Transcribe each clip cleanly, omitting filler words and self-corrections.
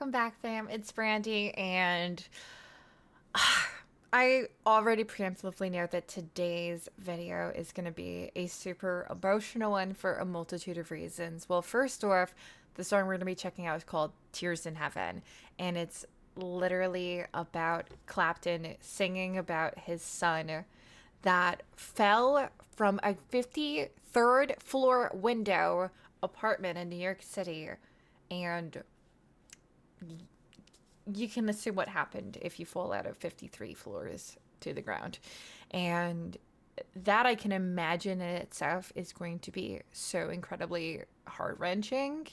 welcome back, fam. It's Brandy, and I already preemptively know that today's video is going to be a super emotional one for a multitude of reasons. Well, first off, the song we're going to be checking out is called Tears in Heaven, and it's literally about Clapton singing about his son that fell from a 53rd floor window apartment in New York City, and you can assume what happened if you fall out of 53 floors to the ground. And that I can imagine in itself is going to be so incredibly heart wrenching.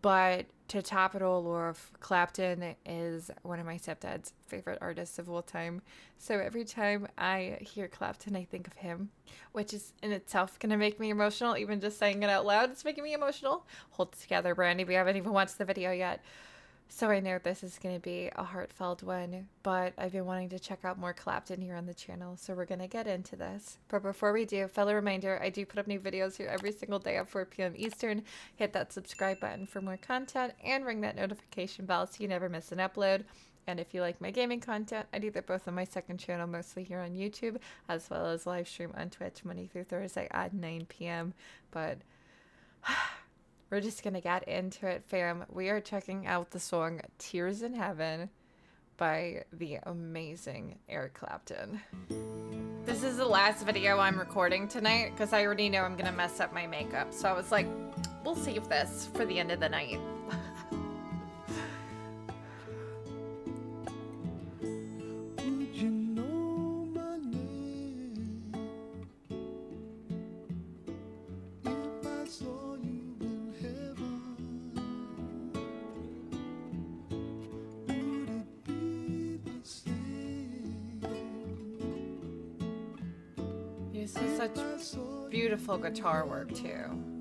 But to top it all off, Clapton is one of my stepdad's favorite artists of all time. So every time I hear Clapton, I think of him, which is in itself going to make me emotional. Even just saying it out loud, it's making me emotional. Hold it together, Brandy. We haven't even watched the video yet. So I know this is going to be a heartfelt one, but I've been wanting to check out more Clapton here on the channel, so we're going to get into this. But before we do, fellow reminder, I do put up new videos here every single day at 4 p.m. Eastern. Hit that subscribe button for more content and ring that notification bell so you never miss an upload. And if you like my gaming content, I do that both on my second channel, mostly here on YouTube, as well as live stream on Twitch Monday through Thursday at 9 p.m. But we're just gonna get into it, fam. We are checking out the song Tears in Heaven by the amazing Eric Clapton. This is the last video I'm recording tonight because I already know I'm gonna mess up my makeup. So I was like, we'll save this for the end of the night. This is such beautiful guitar work too.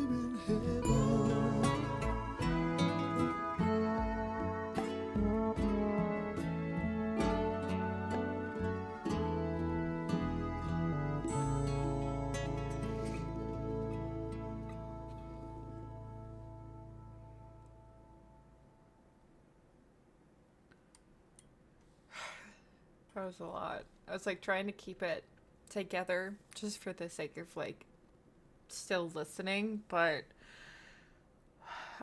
in heaven. That was a lot. I was like trying to keep it together just for the sake of like still listening, but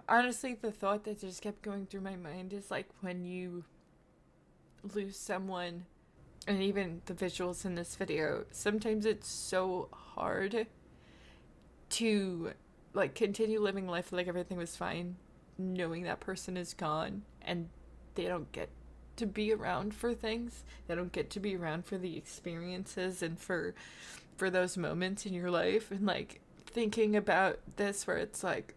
honestly, the thought that just kept going through my mind is like when you lose someone, and even the visuals in this video, sometimes it's so hard to like continue living life like everything was fine, knowing that person is gone and they don't get to be around for things. They don't get to be around for the experiences and for those moments in your life. And like thinking about this where it's like,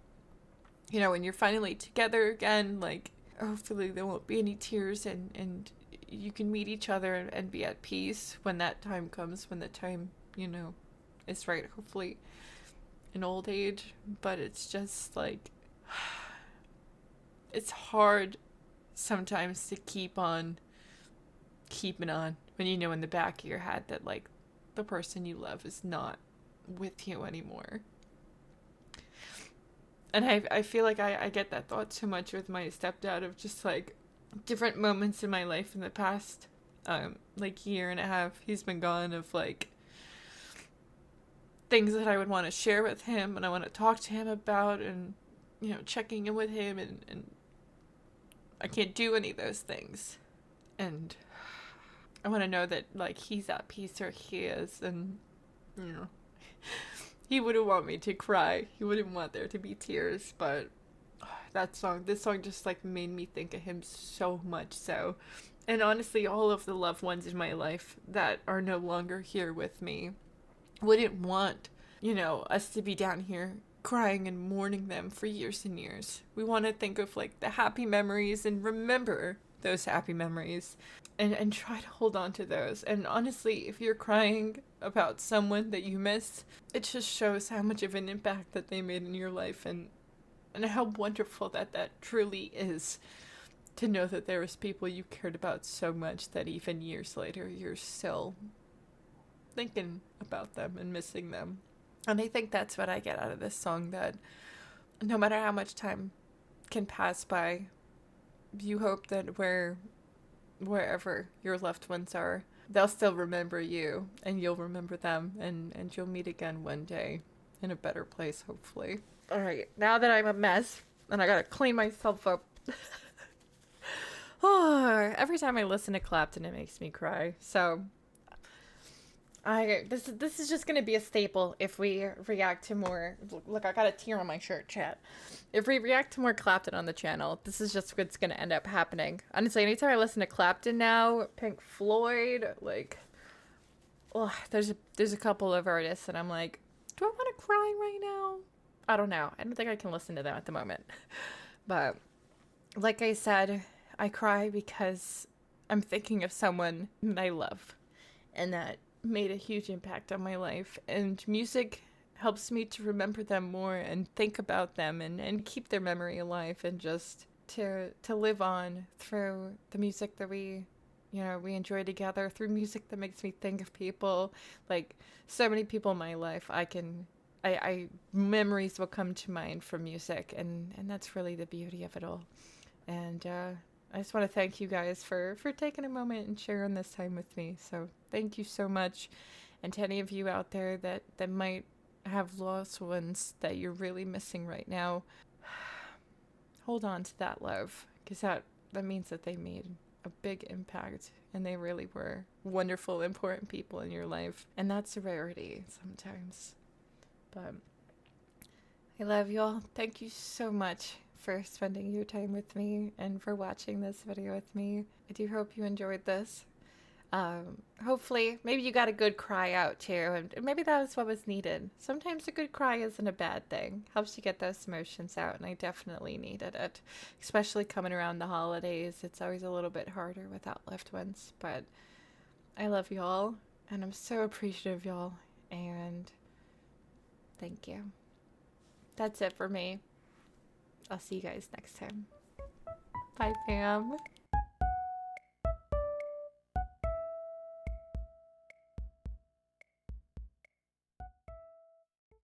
you know, when you're finally together again, like hopefully there won't be any tears, and you can meet each other and be at peace when that time comes, when the time, you know, is right, hopefully in old age. But it's just like it's hard sometimes to keep on keeping on when you know in the back of your head that like the person you love is not with you anymore. And I feel like I get that thought so much with my stepdad, of just like different moments in my life in the past like year and a half he's been gone, of like things that I would want to share with him and I want to talk to him about, and you know, checking in with him, and I can't do any of those things. And I want to know that like he's at peace, or he is, and you know, he wouldn't want me to cry. He wouldn't want there to be tears, but this song just like made me think of him so much so. And honestly, all of the loved ones in my life that are no longer here with me wouldn't want, you know, us to be down here crying and mourning them for years and years. We want to think of like the happy memories and remember those happy memories, and try to hold on to those. And honestly, if you're crying about someone that you miss, it just shows how much of an impact that they made in your life, and how wonderful that truly is, to know that there was people you cared about so much that even years later you're still thinking about them and missing them. And I think that's what I get out of this song, that no matter how much time can pass by, you hope that wherever your loved ones are, they'll still remember you, and you'll remember them, and you'll meet again one day in a better place, hopefully. All right, now that I'm a mess and I gotta clean myself up. Oh, every time I listen to Clapton, it makes me cry. So this is just gonna be a staple if we react to more. Look, I got a tear on my shirt, chat. If we react to more Clapton on the channel, this is just what's gonna end up happening. Honestly, anytime I listen to Clapton now, Pink Floyd, like, oh, there's a couple of artists, and I'm like, do I want to cry right now? I don't know. I don't think I can listen to them at the moment. But like I said, I cry because I'm thinking of someone that I love and that made a huge impact on my life. And music helps me to remember them more and think about them, and keep their memory alive, and just to live on through the music that we enjoy together, through music that makes me think of people. Like, so many people in my life, I memories will come to mind from music, and that's really the beauty of it all. And I just want to thank you guys for taking a moment and sharing this time with me. So thank you so much. And to any of you out there that might have lost ones that you're really missing right now, hold on to that love, because that means that they made a big impact, and they really were wonderful, important people in your life. And that's a rarity sometimes. But I love y'all. Thank you so much for spending your time with me and for watching this video with me. I do hope you enjoyed this. Hopefully, maybe you got a good cry out too, and maybe that was what was needed. Sometimes a good cry isn't a bad thing. Helps you get those emotions out, and I definitely needed it. Especially coming around the holidays, it's always a little bit harder without loved ones. But I love y'all, and I'm so appreciative of y'all, and thank you. That's it for me. I'll see you guys next time. Bye, fam.